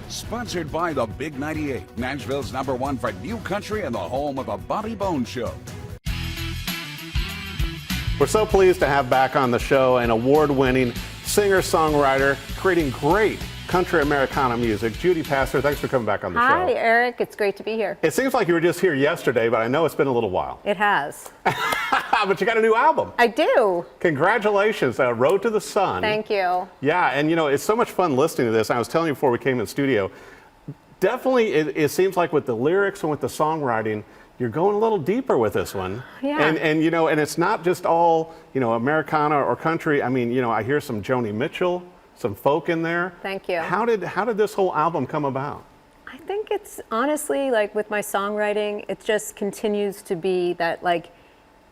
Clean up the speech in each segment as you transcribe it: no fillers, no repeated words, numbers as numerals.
Sponsored by the Big 98, Nashville's #1 for new country and the home of the Bobby Bones Show. We're so pleased to have back on the show an award-winning singer-songwriter creating great country Americana music, Judy Paster. Thanks for coming back on the show. Hi, Eric. It's great to be here. It seems like you were just here yesterday, but I know it's been a little while. It has. But you got a new album. I do. Congratulations, Road to the Sun. Thank you. Yeah, and you know, it's so much fun listening to this. I was telling you before we came in studio, definitely it seems like with the lyrics and with the songwriting, you're going a little deeper with this one. Yeah. And you know, and it's not just all, you know, Americana or country. I mean, you know, I hear some Joni Mitchell, some folk in there. Thank you. How did this whole album come about? I think it's honestly like with my songwriting, it just continues to be that like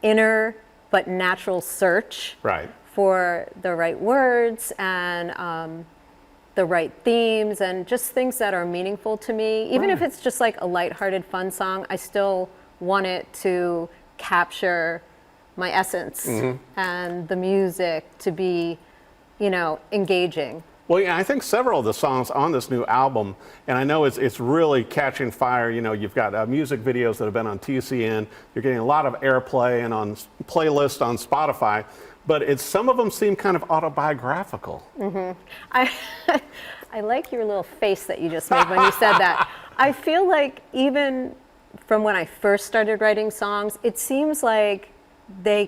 inner but natural search Right. for the right words and the right themes and just things that are meaningful to me. Even if it's just like a lighthearted, fun song, I still want it to capture my essence and the music to be, you know, engaging. Well, yeah, I think several of the songs on this new album, and I know it's really catching fire. You know, you've got music videos that have been on TCN. You're getting a lot of airplay and on playlists on Spotify, but some of them seem kind of autobiographical. I like your little face that you just made when you said that. I feel like even from when I first started writing songs, it seems like the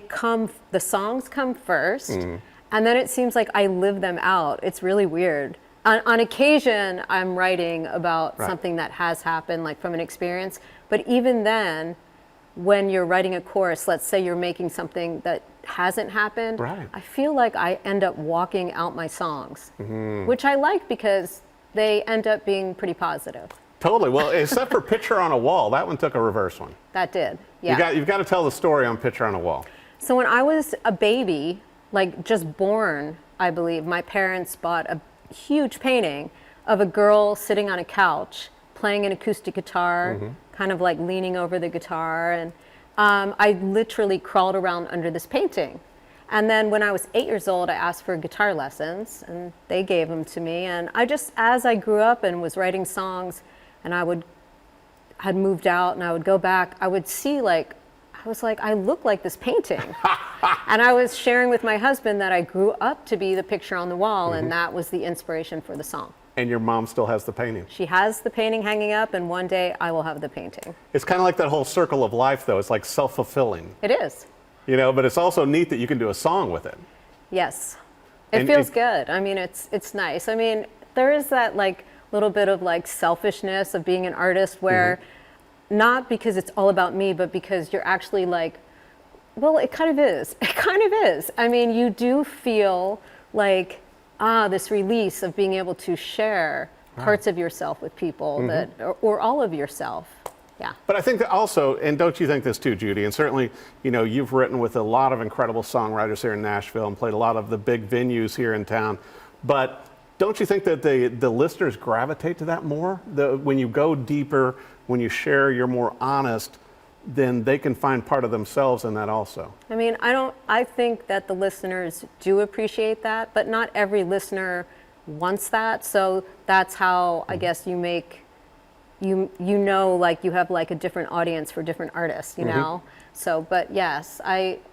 songs come first. And then it seems like I live them out. It's really weird. On occasion, I'm writing about something that has happened, like from an experience. But even then, when you're writing a chorus, let's say you're making something that hasn't happened, I feel like I end up walking out my songs, which I like because they end up being pretty positive. Totally. Well, except for Picture on a Wall, that one took a reverse one. That did, yeah. You've got to tell the story on Picture on a Wall. So when I was a baby, like just born, I believe, my parents bought a huge painting of a girl sitting on a couch playing an acoustic guitar, kind of like leaning over the guitar. And I literally crawled around under this painting. And then when I was 8 years old, I asked for guitar lessons and they gave them to me. And I just, as I grew up and was writing songs and had moved out and I would go back, I would see I look like this painting. And I was sharing with my husband that I grew up to be the picture on the wall, and that was the inspiration for the song. And your mom still has the painting. She has the painting hanging up, and one day I will have the painting. It's kind of like that whole circle of life, though. It's like self-fulfilling. It is. You know, but it's also neat that you can do a song with it. Yes. It feels good. I mean, it's nice. I mean, there is that like little bit of like selfishness of being an artist where not because it's all about me, but because you're actually like, well, it kind of is. It kind of is. I mean, you do feel like, this release of being able to share parts of yourself with people that, or all of yourself. Yeah. But I think that also, and don't you think this too, Judy, and certainly, you know, you've written with a lot of incredible songwriters here in Nashville and played a lot of the big venues here in town, but don't you think that the listeners gravitate to that more? When you go deeper, when you share, you're more honest, then they can find part of themselves in that also. I mean, I think that the listeners do appreciate that, but not every listener wants that. So that's how I guess you make, you know, like you have like a different audience for different artists, you know? So, but yes,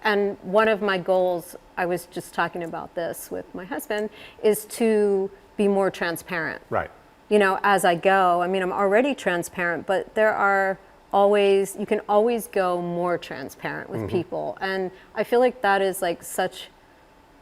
and one of my goals, I was just talking about this with my husband, is to be more transparent. Right. You know, as I go, I mean, I'm already transparent, but you can always go more transparent with people. And I feel like that is like such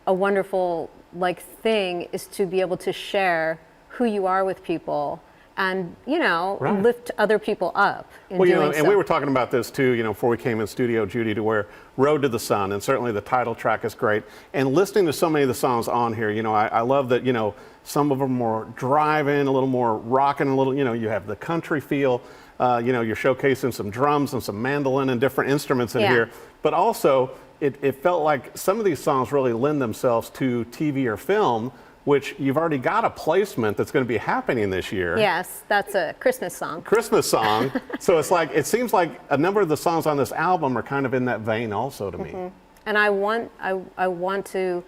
a wonderful like thing, is to be able to share who you are with people and, you know, lift other people up in doing so. And we were talking about this too, you know, before we came in studio, Judy, to where Road to the Sun, and certainly the title track is great. And listening to so many of the songs on here, you know, I love that, you know, some of them are more driving, a little more rocking, a little, you know, you have the country feel. You know, you're showcasing some drums and some mandolin and different instruments in here. But also, it felt like some of these songs really lend themselves to TV or film, which you've already got a placement that's going to be happening this year. Yes, that's a Christmas song. Christmas song. So it's like, it seems like a number of the songs on this album are kind of in that vein also to me. And I want to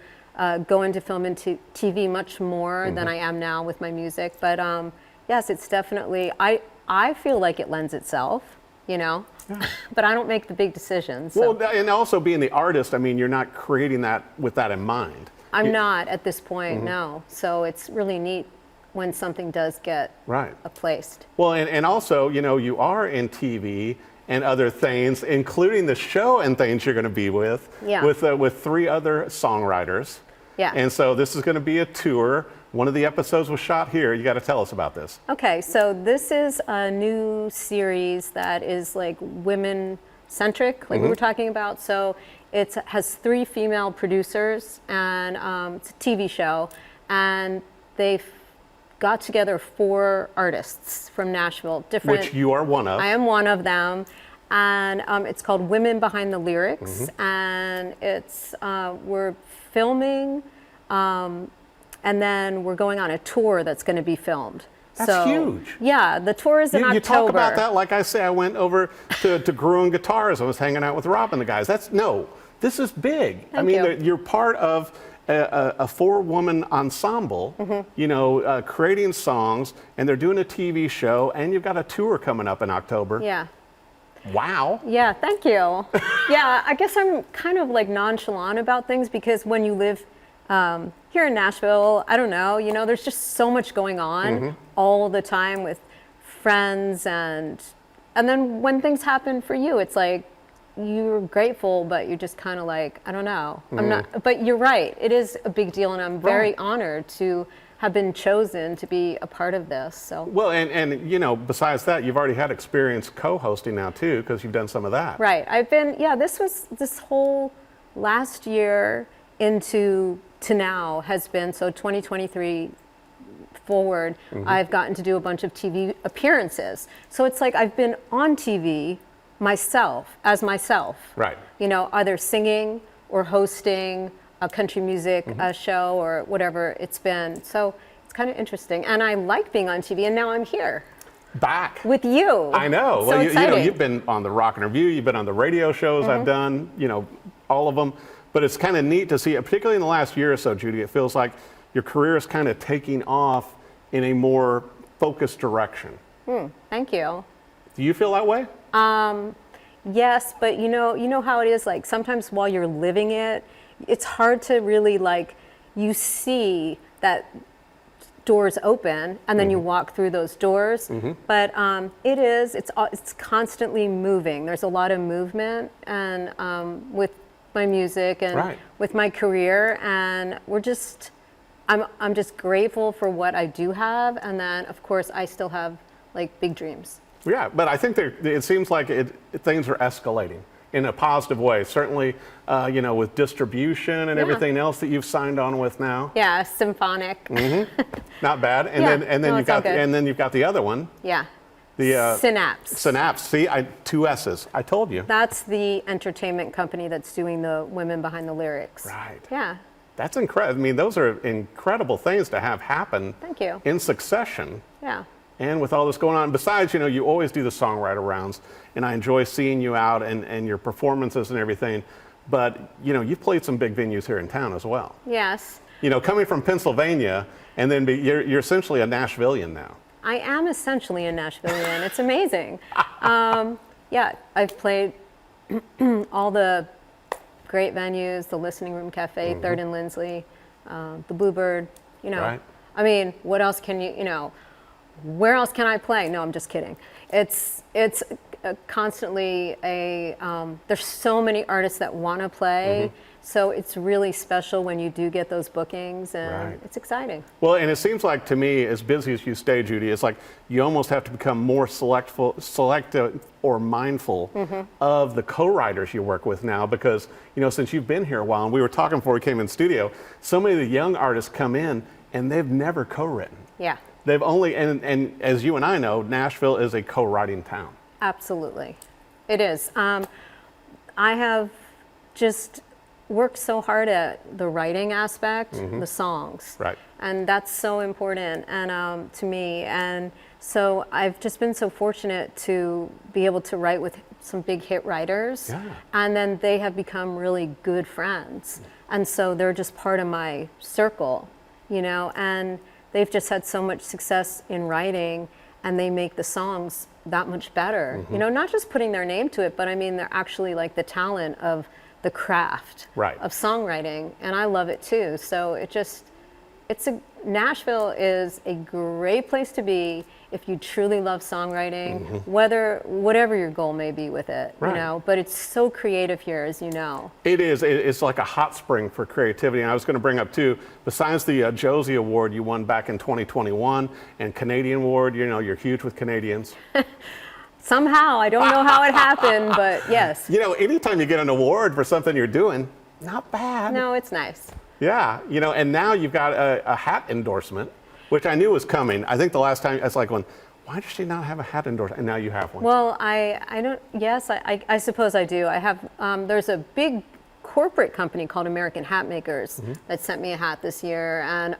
go into film and TV much more than I am now with my music. But Yes, it's definitely, I feel like it lends itself, you know, but I don't make the big decisions. So. Well, and also being the artist, I mean, you're not creating that with that in mind. I'm not at this point, no. So it's really neat when something does get placed. Well, and also, you know, you are in TV and other things, including the show and things you're going to be with, with 3 other songwriters. Yeah. And so this is going to be a tour. One of the episodes was shot here. You got to tell us about this. Okay, so this is a new series that is like women-centric, like we were talking about. So it has 3 female producers, and it's a TV show. And they've got together 4 artists from Nashville. Different. Which you are one of. I am one of them. And it's called Women Behind the Lyrics. And it's, we're filming, and then we're going on a tour that's going to be filmed. That's huge. Yeah, the tour is in October. You talk about that like I say. I went over to Gruen Guitars. I was hanging out with Rob and the guys. This is big. Thank you. You're part of a 4-woman ensemble, you know, creating songs, and they're doing a TV show, and you've got a tour coming up in October. Yeah. Wow. Yeah, thank you. Yeah, I guess I'm kind of like nonchalant about things because when you live here in Nashville, I don't know, you know, there's just so much going on all the time with friends, and then when things happen for you, it's like you're grateful, but you're just kind of like, I don't know. I'm not, but you're right. It is a big deal, and I'm very honored to have been chosen to be a part of this. So well, and you know, besides that, you've already had experience co-hosting now too, because you've done some of that. Right. I've been, this whole last year to now has been, so 2023 forward, I've gotten to do a bunch of TV appearances. So it's like I've been on TV as myself. Right. You know, either singing or hosting a country music show or whatever it's been. So it's kind of interesting. And I like being on TV, and now I'm here. Back. With you. I know. So well, you know, exciting. you've been on the Rock and Review, you've been on the radio shows I've done, you know, all of them. But it's kind of neat to see, particularly in the last year or so, Judy, it feels like your career is kind of taking off in a more focused direction. Thank you. Do you feel that way? Yes, but you know how it is, like sometimes while you're living it, it's hard to really, like, you see that doors open and then you walk through those doors. But it's constantly moving. There's a lot of movement, and with my music and with my career, and I'm just grateful for what I do have, and then of course I still have like big dreams. Yeah, but I think it seems like things are escalating in a positive way. Certainly, you know, with distribution and everything else that you've signed on with now. Yeah, symphonic. Not bad. And then you've got the other one. Yeah. The Synapse. Synapse. See, 2 S's. I told you. That's the entertainment company that's doing the Women Behind the Lyrics. Right. Yeah. That's incredible. I mean, those are incredible things to have happen. Thank you. In succession. Yeah. And with all this going on, besides, you know, you always do the songwriter rounds, and I enjoy seeing you out and your performances and everything. But, you know, you've played some big venues here in town as well. Yes. You know, coming from Pennsylvania, and then you're essentially a Nashvilleian now. I am essentially a Nashvilleian. It's amazing. Yeah, I've played all the great venues, the Listening Room Cafe, Third and Lindsley, the Bluebird, you know. Right. I mean, what else can you know, where else can I play? No, I'm just kidding. It's constantly there's so many artists that want to play. So it's really special when you do get those bookings, and it's exciting. Well, and it seems like to me, as busy as you stay, Judy, it's like you almost have to become more selective or mindful of the co-writers you work with now, because, you know, since you've been here a while, and we were talking before we came in studio, so many of the young artists come in and they've never co-written. Yeah. They've only, and as you and I know, Nashville is a co-writing town. Absolutely. It is. I have just worked so hard at the writing aspect, the songs. Right. And that's so important and to me. And so I've just been so fortunate to be able to write with some big hit writers. Yeah. And then they have become really good friends. And so they're just part of my circle, you know, and they've just had so much success in writing, and they make the songs that much better. You know, not just putting their name to it, but I mean, they're actually like the talent of the craft of songwriting, and I love it too. So Nashville is a great place to be if you truly love songwriting, whatever your goal may be with it, you know, but it's so creative here, as you know. It is. It's like a hot spring for creativity. And I was going to bring up too, besides the Josie Award you won back in 2021 and Canadian Award, you know, you're huge with Canadians. Somehow, I don't know how it happened, but yes. You know, anytime you get an award for something you're doing, not bad. No, it's nice. Yeah, you know, and now you've got a hat endorsement, which I knew was coming. I think the last time, it's like, why does she not have a hat endorsement? And now you have one. Well, I don't, yes, I suppose I do. I have, there's a big corporate company called American Hat Makers that sent me a hat this year, and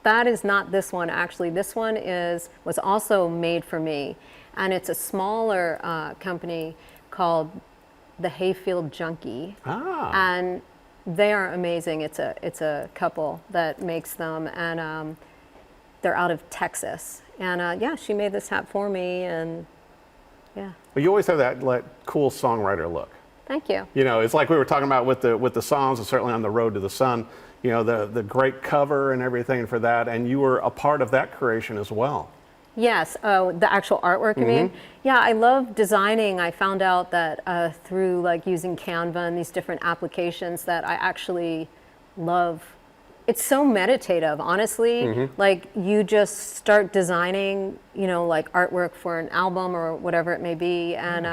that is not this one, actually. This one was also made for me, and it's a smaller company called the Hayfield Junkie. And they are amazing. It's a couple that makes them, and they're out of Texas. And yeah, she made this hat for me, and yeah. Well, you always have that like cool songwriter look. Thank you. You know, it's like we were talking about with the songs, and certainly on the Road to the Sun. You know, the great cover and everything for that, and you were a part of that creation as well. Yes, the actual artwork, you mean? Yeah, I love designing. I found out that through like using Canva and these different applications that I actually love. It's so meditative, honestly. Like you just start designing, you know, like artwork for an album or whatever it may be, and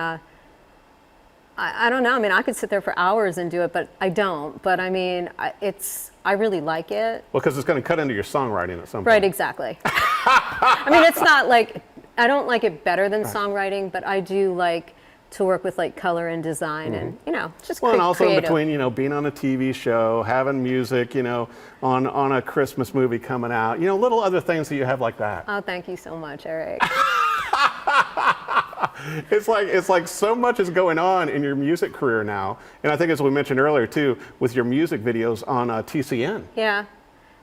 I don't know. I mean, I could sit there for hours and do it, but I don't. But I mean, I really like it. Well, because it's going to cut into your songwriting at some point. Right, exactly. I mean, it's not like, I don't like it better than songwriting, but I do like to work with like color and design and, you know, just well, and also creative. in between, you know, being on a TV show, having music, you know, on a Christmas movie coming out, you know, little other things that you have like that. Oh, thank you so much, Eric. It's like so much is going on in your music career now, and I think as we mentioned earlier too, with your music videos on TCN. Yeah,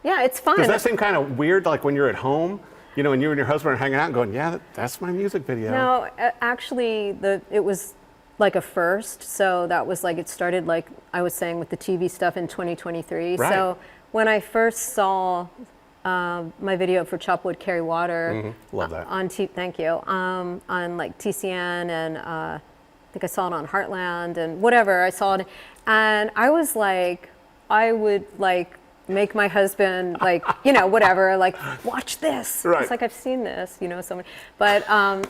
yeah, it's fun. Does that seem kind of weird, like when you're at home, you know, and you and your husband are hanging out and going, yeah, that's my music video? No, actually, it was like a first. So that was like, it started like I was saying with the TV stuff in 2023. Right. So when I first saw my video for Chop Wood, Carry Water. Love that. Thank you. On like TCN, and I think I saw it on Heartland and whatever. I saw it, and I was like, I would like make my husband like, you know, whatever, like watch this. Right. It's like I've seen this, you know, so many. But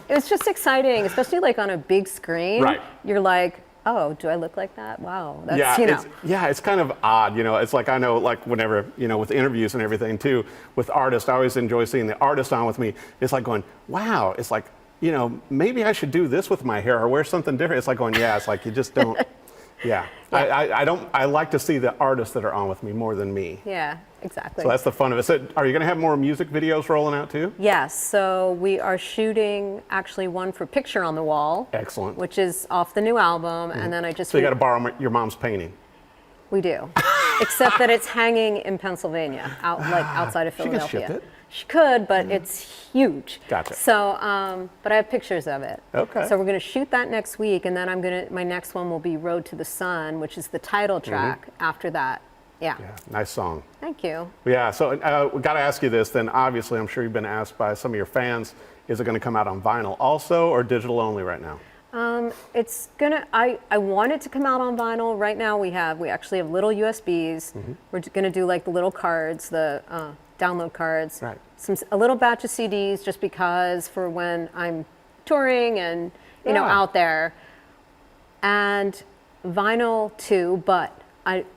it was just exciting, especially like on a big screen. Right. You're like, oh, do I look like that? Wow, that's, you know. It's kind of odd, you know. It's like, I know, like whenever, you know, with interviews and everything too, with artists, I always enjoy seeing the artist on with me. It's like going, wow, it's like, you know, maybe I should do this with my hair or wear something different. It's like going, yeah, it's like you just don't, yeah. I like to see the artists that are on with me more than me. Yeah, exactly. So that's the fun of it. So are you going to have more music videos rolling out too? Yes, so we are shooting actually one for Picture on the Wall. Excellent. Which is off the new album, and then I just... So you got to borrow your mom's painting. We do, except that it's hanging in Pennsylvania, outside of Philadelphia. She can ship it. She could, but it's huge. Gotcha. So, but I have pictures of it. Okay. So we're going to shoot that next week, and then my next one will be Road to the Sun, which is the title track after that. Yeah. Yeah, nice song. Thank you. Yeah, so we got to ask you this then. Obviously, I'm sure you've been asked by some of your fans, is it going to come out on vinyl also or digital only right now? It's gonna, I want it to come out on vinyl. Right now we actually have little USBs. We're gonna do like the little cards, the download cards. Right. A little batch of CDs just because for when I'm touring and, you know, out there. And vinyl too, but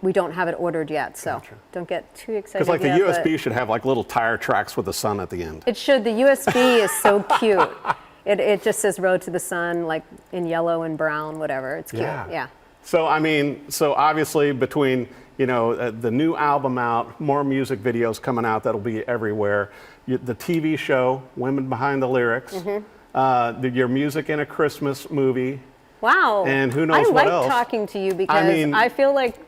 we don't have it ordered yet, so don't get too excited. Because like the USB should have like little tire tracks with the sun at the end. It should. The USB is so cute. It just says Road to the Sun, like in yellow and brown, whatever. It's cute. Yeah. So I mean, so obviously between, you know, the new album out, more music videos coming out that'll be everywhere, the TV show, Women Behind the Lyrics, your music in a Christmas movie. Wow. And who knows what else. I like talking to you because I feel like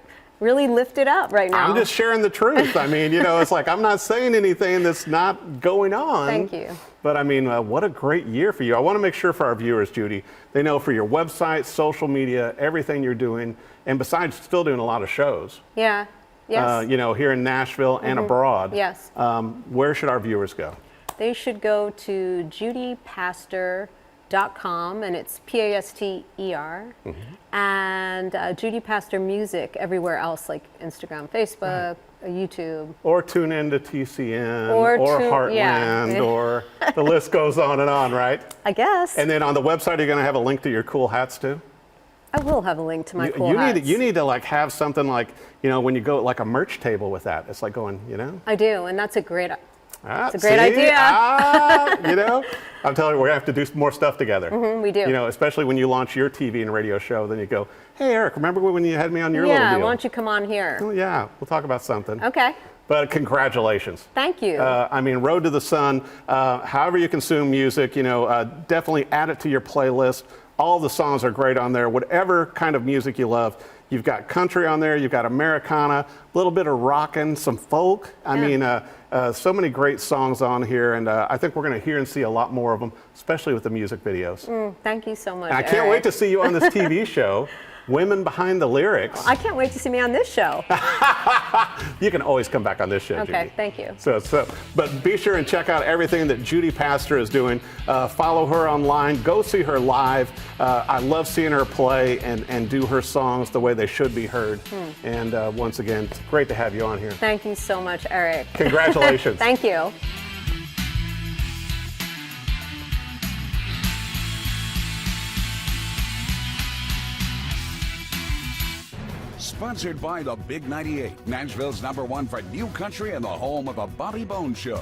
really lifted up right now. I'm just sharing the truth. I mean, you know, it's like I'm not saying anything that's not going on. Thank you. But I mean, what a great year for you. I want to make sure for our viewers, Judy, they know for your website, social media, everything you're doing, and besides still doing a lot of shows. Yeah. Yes. You know, here in Nashville and abroad. Yes. Where should our viewers go? They should go to judypaster.com, and it's Paster, and Judy Paster Music everywhere else, like Instagram, Facebook, YouTube. Or tune in to TCN Or Heartland, or the list goes on and on, right? I guess. And then on the website, you're going to have a link to your cool hats too? I will have a link to my cool you hats. You need to like have something like, you know, when you go like a merch table with that. It's like going, you know? I do, and that's a great It's a great idea. You know, I'm telling you, we're going to have to do more stuff together. We do. You know, especially when you launch your TV and radio show, then you go, hey, Eric, remember when you had me on your little Yeah, deal? why don't you come on here? Oh, yeah, we'll talk about something. Okay. But congratulations. Thank you. I mean, Road to the Sun, however you consume music, you know, definitely add it to your playlist. All the songs are great on there. Whatever kind of music you love. You've got country on there, you've got Americana, a little bit of rockin', some folk. I mean, so many great songs on here, and I think we're going to hear and see a lot more of them, especially with the music videos. Thank you so much, And I can't wait to see you on this TV show, Women Behind the Lyrics. I can't wait to see me on this show. You can always come back on this show, Okay, Judy. thank you. But be sure and check out everything that Judy Paster is doing. Follow her online. Go see her live. I love seeing her play and do her songs the way they should be heard. And once again, it's great to have you on here. Thank you so much, Eric. Congratulations. Thank you. Sponsored by the Big 98, Nashville's #1 for new country and the home of a Bobby Bones Show.